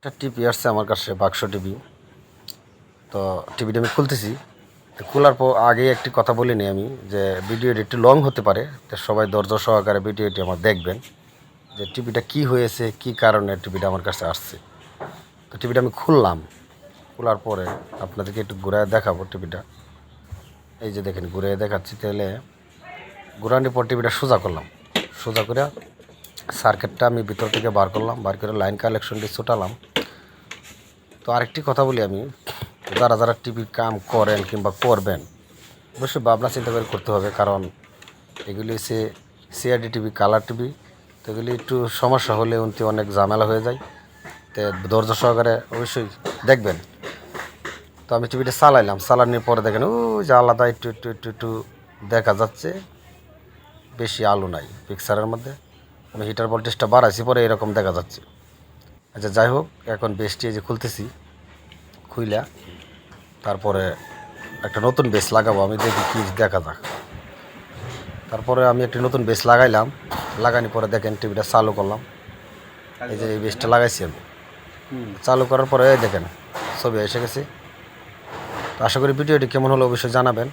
একটা টিভি আসছে আমার কাছে, বাক্স টিভি। তো টিভিটা আমি খুলতেছি, তো খোলার পর আগে একটি কথা বলিনি আমি, যে ভিডিওটি একটু লং হতে পারে, তো সবাই ধৈর্য সহকারে ভিডিওটি আমার দেখবেন, যে টিভিটা কি হয়েছে, কি কারণে টিভিটা আমার কাছে আসছে। তো টিভিটা আমি খুললাম, খোলার পরে আপনাদেরকে একটু ঘুরায় দেখাবো টিভিটা। এই যে দেখেন, ঘুরিয়ে দেখাচ্ছি। তাহলে ঘুরানোর পর টিভিটা সোজা করলাম, সোজা করে সার্কিটটা আমি ভিতর থেকে বার করলাম, বার করে লাইন কালেকশনটি ছোটালাম। তো আরেকটি কথা বলি আমি, যারা যারা টিভির কাম করেন কিংবা করবেন, অবশ্যই ভাবনা চিন্তা করে করতে হবে। কারণ এগুলি হচ্ছে সিআরডি টিভি, কালার টিভি। তো এগুলি একটু সমস্যা হলে উনতি অনেক ঝামেলা হয়ে যায়। তো ধৈর্য সহকারে অবশ্যই দেখবেন। তো আমি টিভিটা চালাইলাম, চালানোর পরে দেখেন ও যে আলাদা একটু একটু একটু একটু দেখা যাচ্ছে, বেশি আলো নাই পিকচারের মধ্যে। আমি হিটার ভোল্টেজটা বাড়াইছি, পরে এরকম দেখা যাচ্ছে। আচ্ছা যাই হোক, এখন বেশটি এই যে খুলতেছি, খুইলা তারপরে একটা নতুন বেস লাগাবো, আমি দেখি কি দেখা যাক। তারপরে আমি একটি নতুন বেস লাগাইলাম, লাগানোর পরে দেখেন টিভিটা চালু করলাম। এই যে এই বেসটা লাগাইছি আমি, চালু করার পরে দেখেন ছবি এসে গেছে। তো আশা করি ভিডিওটি কেমন হলো অবশ্যই জানাবেন।